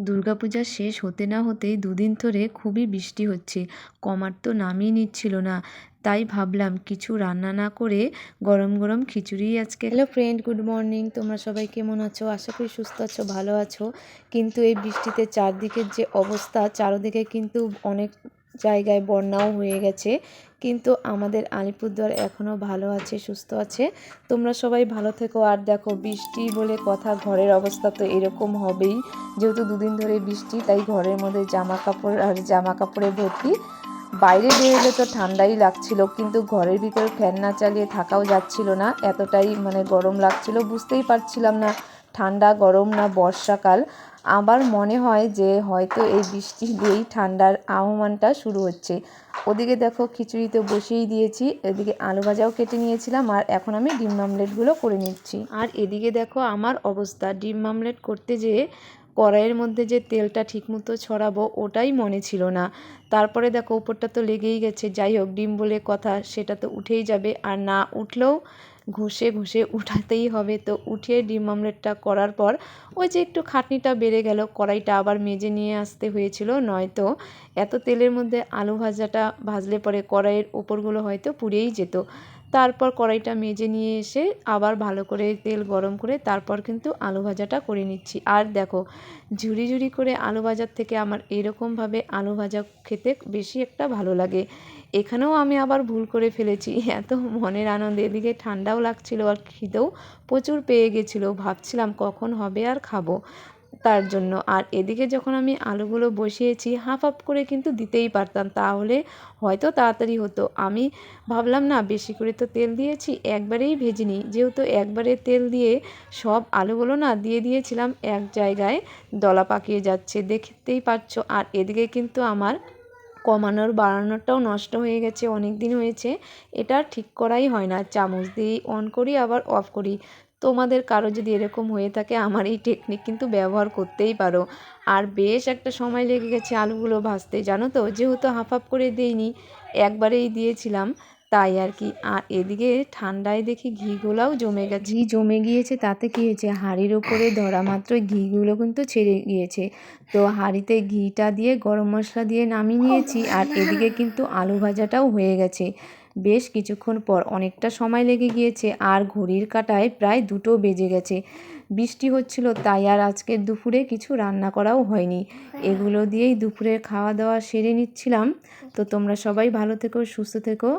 দুর্গাপূজা শেষ হতে না হতেই দুদিন ধরে খুবই বৃষ্টি হচ্ছে, কমার তো নামই নিচ্ছিল না। তাই ভাবলাম কিছু রান্না না করে গরম গরম খিচুড়ি আজকে। Hello friend, good morning. তোমরা সবাই কেমন আছো? আশা করি সুস্থ আছো, ভালো আছো। কিন্তু এই বৃষ্টিতে চারদিকের যে অবস্থা, চারদিকে কিন্তু অনেক জায়গায় বন্যাও হয়ে গেছে, কিন্তু আমাদের আলিপুরদুয়ার এখনও ভালো আছে, সুস্থ আছে। তোমরা সবাই ভালো থেকো। আর দেখো, বৃষ্টি বলে কথা, ঘরের অবস্থা তো এরকম হবেই। যেহেতু দুদিন ধরে বৃষ্টি, তাই ঘরের মধ্যে জামা কাপড়ে ভর্তি। বাইরে বেরোলে তো ঠান্ডাই লাগছিল, কিন্তু ঘরের ভিতর ফ্যান না চালিয়ে থাকাও যাচ্ছিল না, এতটাই গরম লাগছিল। বুঝতেই পারছিলাম না ঠান্ডা গরম না বর্ষাকাল। আবার মনে হয় যে হয়তো এই বৃষ্টি দিয়েই ঠান্ডার আহ্বানটা শুরু হচ্ছে। ওদিকে দেখো, খিচুড়ি তো বসিয়েই দিয়েছি, এদিকে আলু ভাজাও কেটে নিয়েছিলাম, আর এখন আমি ডিম মামলেটগুলো করে নিচ্ছি। আর এদিকে দেখো আমার অবস্থা, ডিম মামলেট করতে যেয়ে কড়াইয়ের মধ্যে যে তেলটা ঠিকমতো ছড়াবো ওটাই মনে ছিল না। তারপরে দেখো, উপরটা তো লেগেই গেছে। যাই হোক, ডিম বলে কথা, সেটা তো উঠেই যাবে, আর না উঠলেও ঘষে ঘষে উঠাতেই হবে। তো উঠিয়ে ডিম অমলেটটা করার পর ওই যে একটু খাটনিটা বেড়ে গেল, কড়াইটা আবার মেজে নিয়ে আসতে হয়েছিল, নয়তো এত তেলের মধ্যে আলু ভাজাটা ভাজলে পরে কড়াইয়ের ওপরগুলো হয়তো পুড়েই যেত। তারপর কড়াইটা মেজে নিয়ে এসে আবার ভালো করে তেল গরম করে তারপর কিন্তু আলু ভাজাটা করে নিচ্ছি। আর দেখো, ঝুরি ঝুরি করে আলু ভাজার থেকে আমার এরকমভাবে আলু ভাজা খেতে বেশি একটা ভালো লাগে। এখানেও আমি আবার ভুল করে ফেলেছি, এত মনের আনন্দে এদিকে ঠান্ডাও লাগছিল আর খিদেও প্রচুর পেয়ে গেছিলো, ভাবছিলাম কখন হবে আর খাবো তার জন্য। আর এদিকে যখন আমি আলুগুলো বসিয়েছি, হাফ হাফ করে কিন্তু দিতেই পারতাম, তাহলে হয়তো তাড়াতাড়ি হতো। আমি ভাবলাম না, বেশি করে তো তেল দিয়েছি, একবারেই ভেজে নিই। যেহেতু একবারে তেল দিয়ে সব আলুগুলো না দিয়ে দিয়েছিলাম, এক জায়গায় দলা পাকিয়ে যাচ্ছে, দেখতেই পাচ্ছ। আর এদিকে কিন্তু আমার কমানোর বাড়ানোরটাও নষ্ট হয়ে গেছে, অনেক দিন হয়েছে। এটা ঠিক করাই হয় না, চামচ দিয়েই অন করি আবার অফ করি। তোমাদের কারো যদি এরকম হয়ে থাকে, আমার এই টেকনিক কিন্তু ব্যবহার করতেই পারো। আর বেশ একটা সময় লেগে গেছে আলুগুলো ভাজতে, জানো তো, যেহেতু হাফ হাফ করে দিইনি, একবারেই দিয়েছিলাম, তাই আর কি। আর এদিকে ঠান্ডায় দেখি ঘিগুলোও জমে গেছে। ঘি জমে গিয়েছে, তাতে কী হয়েছে, হাঁড়ির ওপরে ধরা মাত্র ঘিগুলো কিন্তু ছেড়ে গিয়েছে। তো হাঁড়িতে ঘিটা দিয়ে গরম মশলা দিয়ে নামিয়ে নিয়েছি, আর এদিকে কিন্তু আলু ভাজাটাও হয়ে গেছে। বেশ কিছুক্ষণ পর, অনেকটা সময় লেগে গিয়েছে, আর ঘড়ির কাঁটায় প্রায় 2টো বেজে গেছে। বৃষ্টি হচ্ছিল, তাই আর আজকের দুপুরে কিছু রান্না করাও হয়নি। এগুলো দিয়েই দুপুরের খাওয়া দাওয়া সেরে নিচ্ছিলাম। তো তোমরা সবাই ভালো থেকো, সুস্থ থেকো।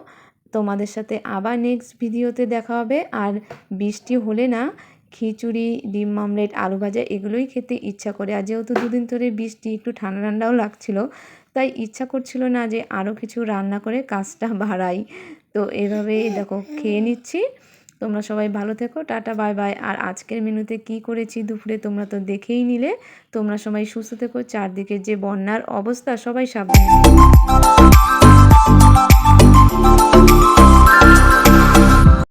তোমাদের সাথে আবার নেক্সট ভিডিওতে দেখা হবে। আর বৃষ্টি হলে না, খিচুড়ি, ডিম মামলেট, আলু ভাজা এগুলোই খেতে ইচ্ছা করে। আর যেহেতু দুদিন ধরে বৃষ্টি, একটু ঠান্ডা ঠান্ডাও লাগছিল, তাই ইচ্ছা করছিল না যে আরও কিছু রান্না করে কাজটা বাড়াই। তো এভাবেই দেখো খেয়ে নিচ্ছি। তোমরা সবাই ভালো থেকো, টাটা, বাই বাই। আর আজকের মেনুতে কি করেছি দুপুরে তোমরা তো দেখেই নিলে। তোমরা সবাই সুস্থ থেকো। চারদিকে যে বন্যার অবস্থা, সবাই সাবধানে।